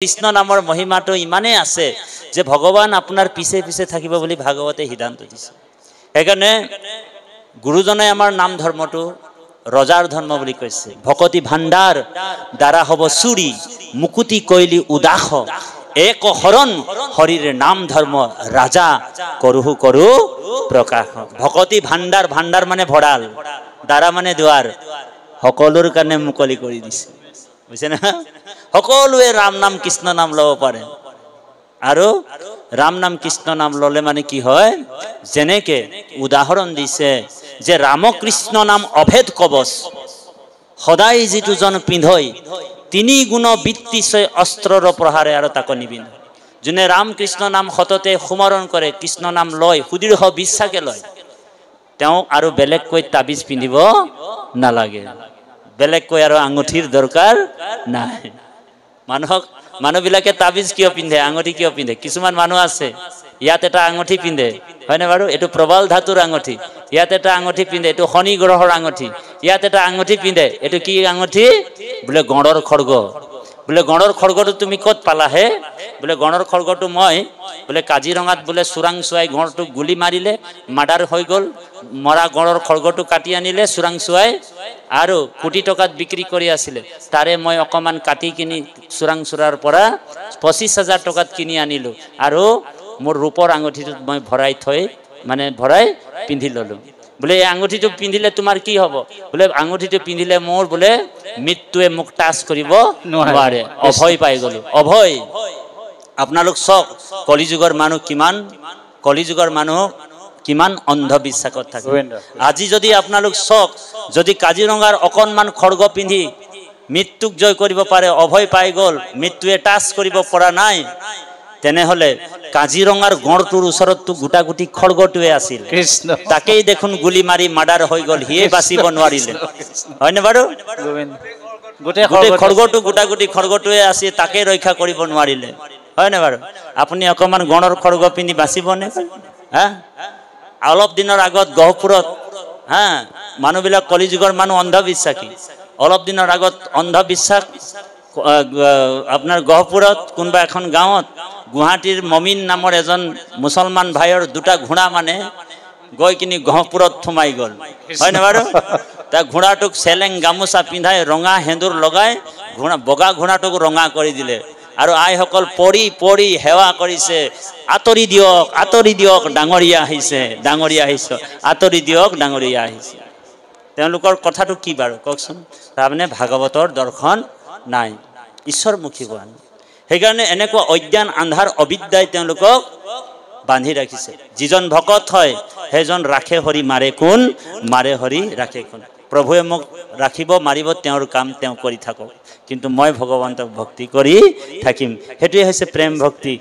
কৃষ্ণ নামৰ মহিমাটো ইমানেই আছে যে ভগৱান আপোনাৰ পিছে পিছে থাকিব বুলি ভাগৱতে সিদ্ধান্ত দিছে। সেইকাৰণে গুৰুজনে আমাৰ নাম ধৰ্মটো ৰজাৰ ধৰ্ম বুলি কৈছে। ভকতি ভাণ্ডাৰ দ্বাৰা হ'ব চুৰি, মুকুতি কৈলি উদাস, এক হৰণ হৰিৰে নাম ধৰ্ম ৰাজা কৰোহু কৰো প্ৰকাশ। ভকতি ভাণ্ডাৰ, ভাণ্ডাৰ মানে ভঁৰাল, দ্বাৰা মানে দুৱাৰ, সকলোৰ কাৰণে মুকলি কৰি দিছে, বুজিছে না? সকলোৱে ৰাম নাম কৃষ্ণ নাম ল'ব পাৰে। আৰু ৰাম নাম কৃষ্ণ নাম ল'লে মানে কি হয়, যেনেকে উদাহৰণ দিছে যে ৰামকৃষ্ণ নাম অভেদ কবচ, সদায় যিটো জন পিন্ধই, তিনি গুণ বৃত্তিশয় অস্ত্ৰৰ প্ৰহাৰে আৰু তাক নিবিন্ধ। যোনে ৰাম কৃষ্ণ নাম সততে সুমৰণ কৰে, কৃষ্ণ নাম লয়, সুদৃঢ় বিশ্বাসে লয়, তেওঁ আৰু বেলেগকৈ তাবিজ পিন্ধিব নালাগে, বেলেগকৈ আৰু আঙুঠিৰ দৰকাৰ নাই। মানুহবিলাকে তাবিজ কিয় পিন্ধে, আঙুঠি কিয় পিন্ধে? কিছুমান মানুহ আছে ইয়াত এটা আঙুঠি পিন্ধে, হয়নে বাৰু? এইটো প্ৰবাল ধাতুৰ আঙুঠি। ইয়াত এটা আঙুঠি পিন্ধে, এইটো শনি গ্ৰহৰ আঙুঠি। ইয়াত এটা আঙুঠি পিন্ধে, এইটো কি আঙুঠি? বোলে গঁড়ৰ খৰ্গ। বোলে গঁড়ৰ খৰ্গটো তুমি ক'ত পালা হে? বোলে গঁড়ৰ খৰ্গটো মই বোলে কাজিৰঙাত বোলে চোৰাংচোৱাই গঁড়টোক গুলি মাৰিলে, মাৰ্ডাৰ হৈ গ'ল, মৰা গঁড়ৰ খৰ্গটো কাটি আনিলে চোৰাংচোৱাই, আৰু কোটি টকাত বিক্ৰী কৰি আছিলে, তাৰে মই অকণমান কাটি কিনি চোৰাংচোৰাৰ পৰা 25,000 টকাত কিনি আনিলোঁ, আৰু মোৰ ৰূপৰ আঙুঠিটোত মই ভৰাই পিন্ধি ল'লোঁ। বোলে এই আঙুঠিটো পিন্ধিলে তোমাৰ কি হ'ব? বোলে আঙুঠিটো পিন্ধিলে মোৰ বোলে মৃত্যুৱে মোক টাচ কৰিব নোৱাৰে, অভয় পাই গ'লোঁ। অভয়। আপোনালোক চাওক কলিযুগৰ মানুহ কিমান অন্ধবিশ্বাসত থাকে। আজি যদি আপোনালোক চাওক, যদি কাজিৰঙাৰ অকণমান খৰ্গ পিন্ধি মৃত্যুক জয় কৰিব পাৰে, অভয় পাই গ'ল, মৃত্যুৱে টাচ কৰিব পৰা নাই, তেনেহ'লে কাজিৰঙাৰ গঁড়টোৰ ওচৰততো গোটাগুটি খৰ্গটোৱে আছিল, তাকেই দেখোন গুলি মাৰি মাৰ্ডাৰ হৈ গ'ল, সিয়ে বাচিব নোৱাৰিলে, হয়নে বাৰু? গোটেই খৰ্গটো গোটাগুটি খৰ্গটোৱে আছে, তাকে ৰক্ষা কৰিব নোৱাৰিলে, হয়নে বাৰু? আপুনি অকণমান গঁড়ৰ খৰ্গ পিন্ধি বাচিবনে? হা, অলপ দিনৰ আগত গহপুৰত, হা, মানুহবিলাক কলিযুগৰ মানুহ অন্ধবিশ্বাসী। অলপ দিনৰ আগত অন্ধবিশ্বাস আপোনাৰ গহপুৰত কোনোবা এখন গাঁৱত, গুৱাহাটীৰ মমিন নামৰ এজন মুছলমান ভাইৰ দুটা ঘোঁৰা মানে গৈ কিনি গহপুৰত সোমাই গ'ল, হয়নে বাৰু? তাৰ ঘোঁৰাটোক চেলেং গামোচা পিন্ধাই ৰঙা সেন্দুৰ লগাই বগা ঘোঁৰাটোক ৰঙা কৰি দিলে, আৰু আইসকল পৰি পৰি সেৱা কৰিছে, আঁতৰি দিয়ক ডাঙৰীয়া আহিছে, আঁতৰি দিয়ক ডাঙৰীয়া আহিছে। তেওঁলোকৰ কথাটো কি বাৰু কওকচোন? তাৰমানে ভাগৱতৰ দৰ্শন নাই, ঈশ্বৰমুখী হোৱা নাই। সেইকাৰণে এনেকুৱা অজ্ঞান আন্ধাৰ অবিদ্যাই তেওঁলোকক বান্ধি ৰাখিছে। যিজন ভকত হয় সেইজন ৰাখে হৰি মাৰে কোন, মাৰে হৰি ৰাখে কোন। প্ৰভুৱে মোক ৰাখিব মাৰিব, তেওঁৰ কাম তেওঁ কৰি থাকক, কিন্তু মই ভগৱন্তক ভক্তি কৰি থাকিম। সেইটোৱে হৈছে প্ৰেম ভক্তি।